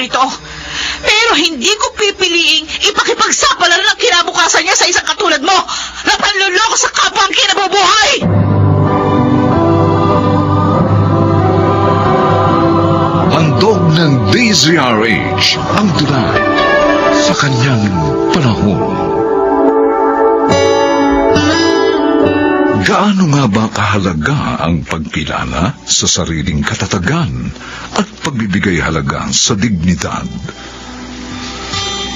ito. Pero hindi ko pipiliing ipakipagsapalaran ng kinabukasan niya sa isang katulad mo na panluloko sa kapwa ang kinabubuhay! Handog ng DZRH ang tulad sa kanyang panahon. Gaano nga ba kahalaga ang pagkilala sa sariling katatagan at pagbibigay halaga sa dignidad?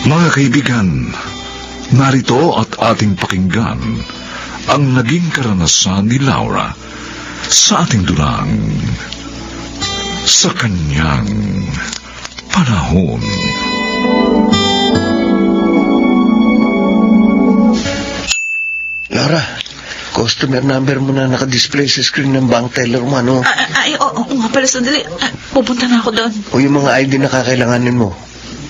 Mga kaibigan, narito at ating pakinggan ang naging karanasan ni Laura sa ating dulang sa kanyang panahon. Laura, customer number mo na nakadisplay sa screen ng bank teller mo, ano? Oo nga pala, sandali. Pupunta na ako doon. O yung mga ID na kakailanganin mo.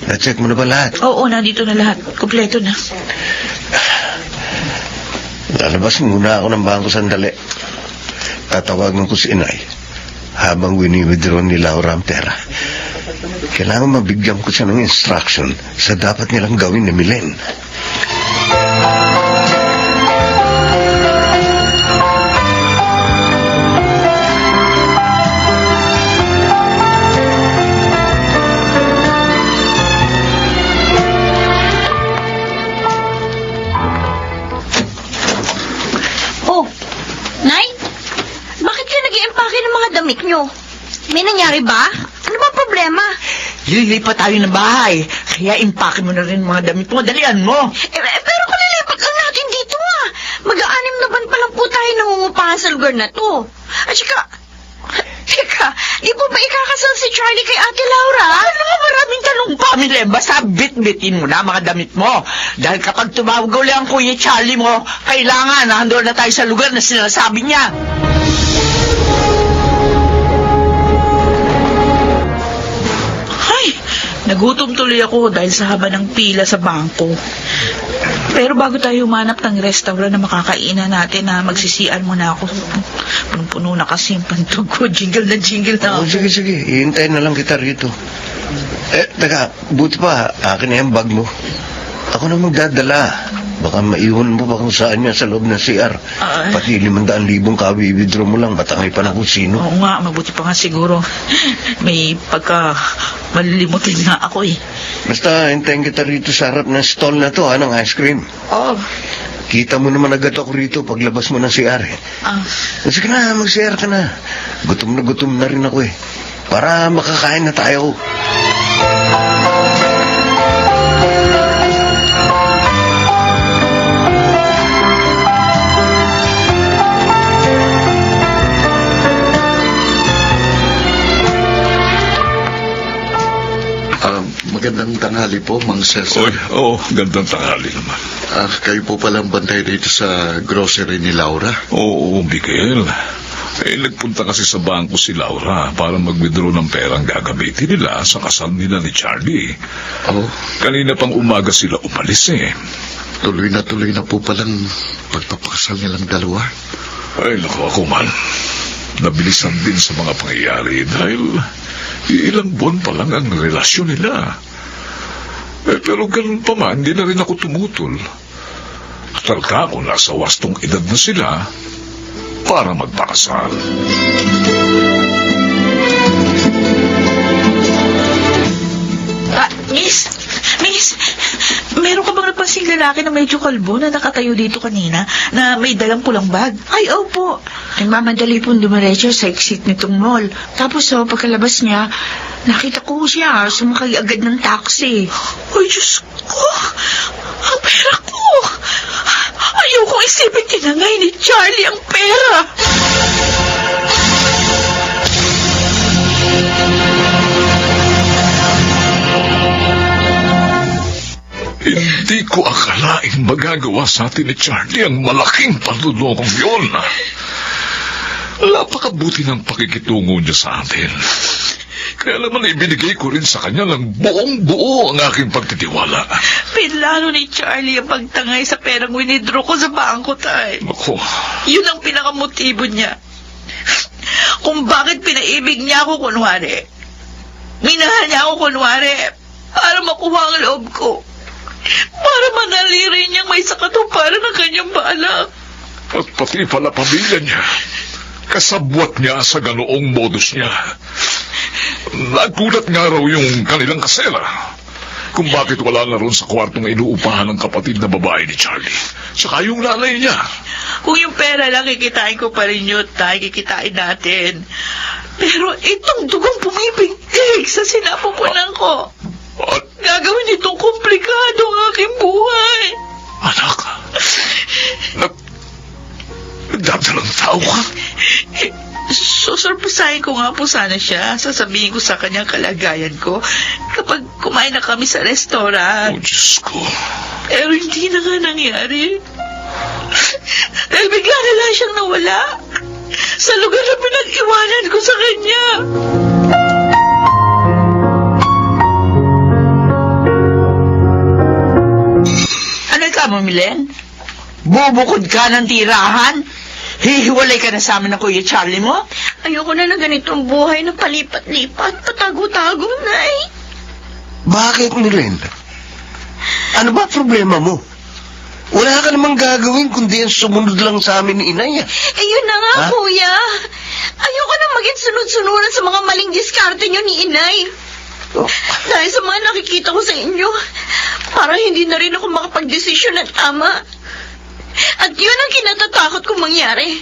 Na-check mo na ba lahat? Oo, nandito na lahat. Kompleto na. Lalabas muna ako ng bangko sandali. Tatawagan ko si Inay habang wini-withdraw ni Laura ang pera. Kailangan mabigyan ko siya ng instruction sa dapat nilang gawin ni Milen. Damit nyo. May nangyari ba? Ano ba problema? Lilipat tayo ng bahay. Kaya impake mo na rin mga damit mo. Dalian mo. Pero kung lilipat lang natin dito mag-aanim na ban pa lang po tayo nangungupahan sa lugar na to. At teka, di po ba ikakasal si Charlie kay Ate Laura? Ano nga, maraming tanong pa, Milen. Basta bit-bitin mo na mga damit mo. Dahil kapag tumawag uli ang Kuya Charlie mo, kailangan na handol na tayo sa lugar na sinasabi niya. Nagutom tuloy ako dahil sa haba ng pila sa bangko. Pero bago tayo humanap ng restaurant na makakainan natin, magsisian muna ako. Punong-puno na kasi yung pantog ko. Jingle na ako. Sige. Ihintayin na lang kita rito. Teka, buti pa, akin na yung bag mo. Ako na magdadala. Baka maiwan mo pa kung saan niya sa loob ng CR. Pati 500,000 kawi-withdraw mo lang, batangay pa na kung sino. Oo nga, mabuti pa nga siguro. May malilimutin nga ako eh. Basta, hintayin kita rito sa harap ng stall na to, ng ice cream. Kita mo naman agad ako rito paglabas mo ng CR eh. Sige na, mag-CR ka na. Gutom na rin ako eh. Para makakain na tayo. Magandang tanghali po, Mang Cesar. Gandang tanghali naman. Kayo po palang bantay dito sa grocery ni Laura? Oo, Miguel. Nagpunta kasi sa bangko si Laura para mag-withdraw ng perang gagamitin nila sa kasal nila ni Charlie. Kanina pang umaga sila umalis eh. Tuloy na po palang pagpapakasal nilang dalawa. Ay, naku ako man. Nabilisan din sa mga pangyayari dahil ilang buwan pa lang ang relasyon nila. Pero ganun pa man, hindi na rin ako tumutol. Talaga ako nasa wastong edad na sila para magpakasal. Miss, meron ka bang napansing lalaki na medyo kalbo na nakatayo dito kanina na may dalang pulang bag? Ay, opo. Nagmamadali pong dumiretso sa exit nitong mall. Tapos, pagkalabas niya, nakita ko siya sumakay agad ng taxi. Ay, Diyos ko! Ang pera ko! Ayokong isipin tinangay ni Charlie ang pera! Hindi ko akalaing magagawa sa atin ni Charlie ang malaking panlulokong yun. Napakabuti ng pakikitungo niya sa atin. Kaya naman ibinigay ko rin sa kanya ng buong-buo ang aking pagtitiwala. Pinlano ni Charlie ang pagtangay sa perang winidraw ko sa bangko, tay. Ako. Yun ang pinakamotibo niya. Kung bakit pinaibig niya ako, kunwari. Minahal niya ako kunwari para makuha ang loob ko. Para manaliri niyang may sakatuparan ng kanyang balak. At pati pala pamilya niya. Kasabwat niya sa ganoong modus niya. Nagulat nga raw yung kanilang kasela. Kung bakit wala na ron sa kwartong inuupahan ng kapatid na babae ni Charlie. Saka yung nanay niya. Kung yung pera lang kikitain ko pa rin yun, tayo kikitain natin. Pero itong dugong pumipintig sa sinapupunan ko. At, Gagawin itong komplikado ang aking buhay. anak, nagdadalang tao ka? Susurpresahin ko nga po sana siya. Sasabihin ko sa kanyang kalagayan ko kapag kumain na kami sa Oh, restaurant. Diyos ko. Pero hindi na nga nangyari. Dahil bigla na lang siyang nawala sa lugar na pinag-iwanan ko sa kanya. Ano ka, Milen? Bubukod ka ng tirahan? Hihiwalay ka na sa amin ng Kuya Charlie mo? Ayoko na ng ganitong buhay na palipat-lipat, patago-tago, Nay. Bakit, Milen? Ano ba problema mo? Wala ka namang gagawin kundi ang sumunod lang sa amin ni Inay. Yun na nga, Ha? Kuya. Ayoko na maging sunod-sunuran sa mga maling diskarte niyo ni Inay. Oh, Dahil sa mga nakikita ko sa inyo, parang hindi na rin ako makapag-desisyon ng tama. At yun ang kinatatakot kong mangyari.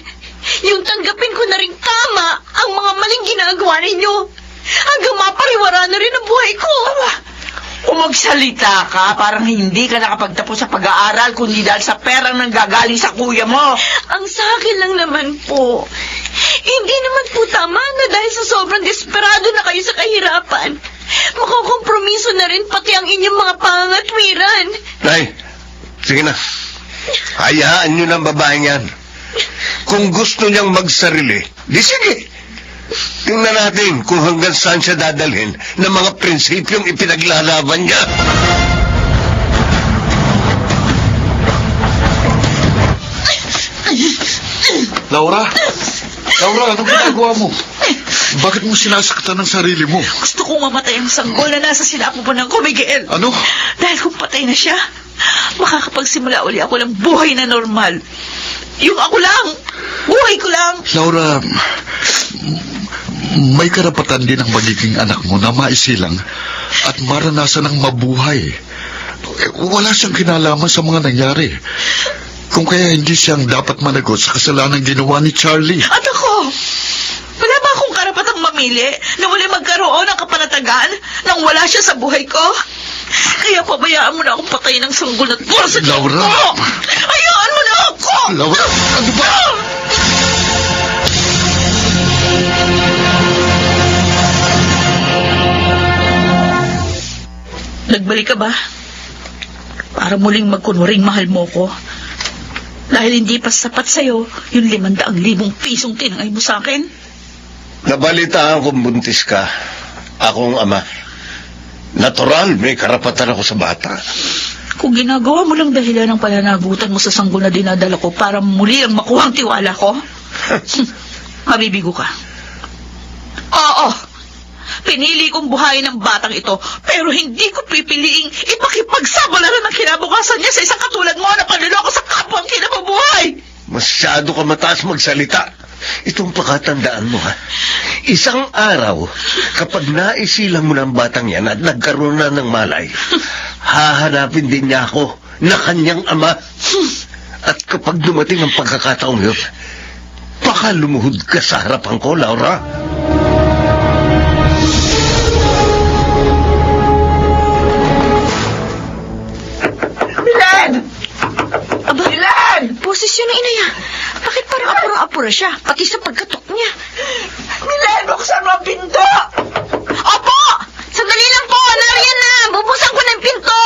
Yung tanggapin ko na rin tama ang mga maling ginagawa ninyo. Hanggang mapariwara na rin ang buhay ko. Kung magsalita ka, parang hindi ka nakapagtapos sa pag-aaral kundi dahil sa perang nanggagaling sa kuya mo. Ang sa akin lang naman po. Hindi naman po tama na dahil sa sobrang desperado na kayo sa kahirapan, makakompromiso na rin pati ang inyong mga pangangatwiran. Nay, sige na. Hayaan nyo ng babaeng yan. Kung gusto niyang magsarili, di sige. Tingnan natin kung hanggang saan siya dadalhin ng mga prinsipyong ipinaglalaban niya. Laura? Laura, anong ginagawa mo? Bakit mo sinasaktan ng sarili mo? Gusto kong mamatay ang sanggol na nasa sinapupunan ko, Miguel. Ano? Dahil kung patay na siya, makakapagsimula uli ako ng buhay na normal. Yung ako lang, buhay ko lang. Laura, may karapatan din ang magiging anak mo na maisilang at maranasan ng mabuhay. Wala siyang kinalaman sa mga nangyari. Kung kaya hindi siyang dapat managot sa kasalanan ginawa ni Charlie. At ako, wala ba akong karapatang mamili na wala magkaroon ng kapanatagan nang wala siya sa buhay ko? Kaya pabayaan mo na akong patayin ng sanggol at puro sa tiyan Laura! ko! Hayaan mo na ako! Laura, ano ba? Nagbalik ka ba? Para muling magkunwaring mahal mo ko. Dahil hindi pa sapat sa'yo yung 500,000 pisong tinangay mo sa akin. Nabalitaan kong buntis ka. Akong ama. Natural, may karapatan ako sa bata. Kung ginagawa mo lang dahilan ng pananagutan mo sa sanggol na dinadala ko para muli ang makuha ang tiwala ko, mabibigo ka. Oo, pinili kong buhayin ang batang ito, pero hindi ko pipiliing ipakipagsabalaran ang kinabukasan niya sa isang katulad mo na panliloko sa kapwa ang kinabubuhay. Masyado ka mataas magsalita. Itong pakatandaan mo, ha? Isang araw, kapag naisilang mo ng batang yan at nagkaroon na ng malay, hahanapin din niya ako na kanyang ama. At kapag dumating ang pagkakataong yun, baka lumuhod ka sa harapan ko, Laura. Milan! Aba, Milan! Boses yun ng inaya. Bakit parang apura-apura siya, pati sa pagkatok niya? Milan, buksan mo ang pinto! Opo! Sandali lang po! Nariyan na! Bubusan ko ng pinto!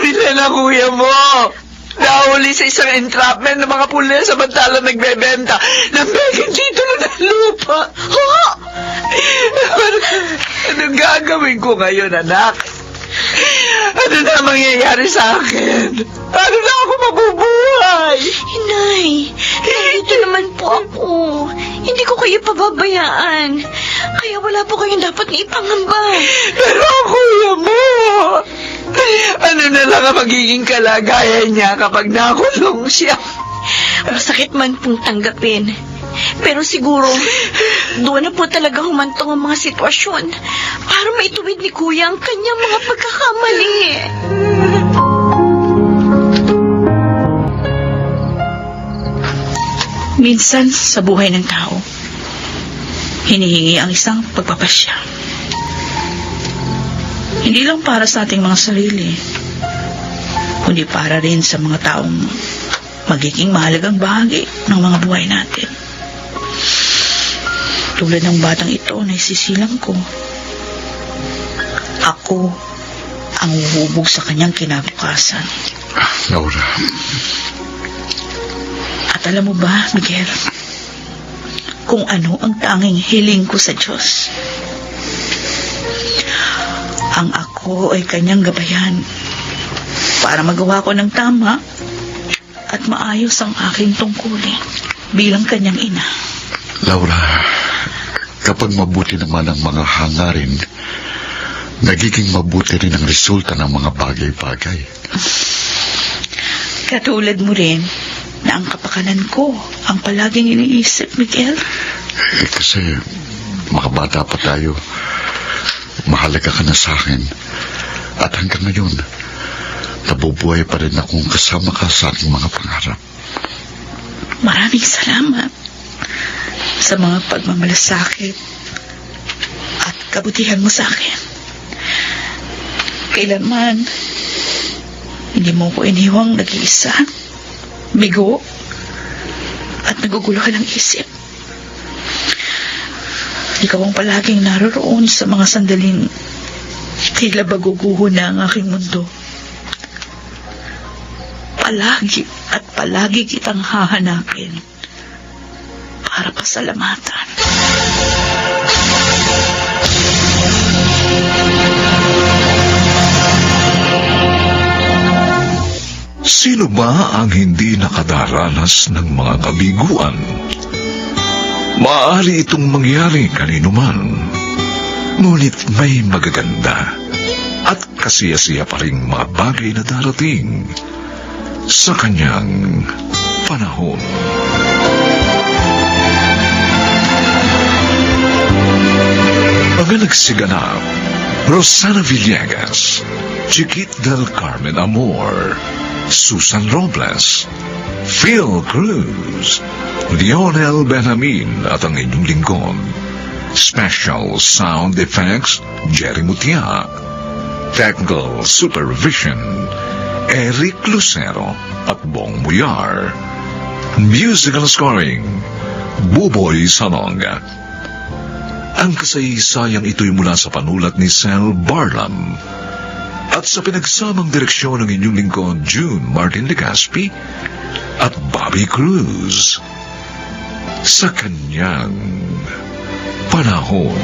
Milan na kuya mo! Nahuli sa isang entrapment ng mga pulis samantalang nagbebenta ng meging titulo ng lupa. Ho! Anong gagawin ko ngayon, anak? Ano na mangyayari sa akin? Paano na ako mabubuhay? Inay, nandito naman po ako. Hindi ko kayo pababayaan. Kaya wala po kayong dapat na ipangamba. Pero ang kuya mo, ano na lang ang magiging kalagayan niya kapag nakulong siya? Masakit man pong tanggapin. Pero siguro, doon na po talaga humantong ang mga sitwasyon para maituwid ni Kuya ang kanyang mga pagkakamali. Minsan sa buhay ng tao, hinihingi ang isang pagpapasya. Hindi lang para sa ating mga sarili, kundi para rin sa mga taong magiging mahalagang bahagi ng mga buhay natin. Tulad ng batang ito na isisilang ko. Ako ang huhubog sa kanyang kinabukasan. Laura, At alam mo ba, Miguel, kung ano ang tanging hiling ko sa Diyos? Ang ako ay kanyang gabayan para magawa ko ng tama at maayos ang aking tungkulin bilang kanyang ina. Laura, kapag mabuti naman ang mga hangarin, nagiging mabuti rin ang resulta ng mga bagay-bagay. Katulad mo rin na ang kapakanan ko ang palaging iniisip, Miguel. Kasi mga bata pa tayo, mahalaga ka na sa akin. At hanggang ngayon, nabubuhay pa rin akong kasama ka sa aking mga pangarap. Maraming salamat sa mga pagmamalasakit at kabutihan mo sa akin. Kailanman, hindi mo ko iniwang nag-iisa, bigo, at naguguluhan ng isip. Ikaw ang palaging naroroon sa mga sandaling tila baguguho na ang aking mundo. Palagi at palagi kitang hahanapin para pasalamatan. sino ba ang hindi nakadaranas ng mga kabiguan? Maaari itong mangyari kanino man, ngunit may magaganda at kasiyasiya pa ring mga bagay na darating sa kanyang panahon. Mga nagsiganap, Rosana Villegas, Chiquit del Carmen Amor, Susan Robles, Phil Cruz, Lionel Benjamin at ang inyong lingkod. Special Sound Effects, Jerry Mutia. Technical Supervision, Eric Lucero at Bong Muyar. Musical Scoring, Buboy Salonga. Ang kasaysayang ito'y mula sa panulat ni Sel Barlam at sa pinagsamang direksyon ng inyong lingkod June Martin Legaspi at Bobby Cruz sa kanyang panahon.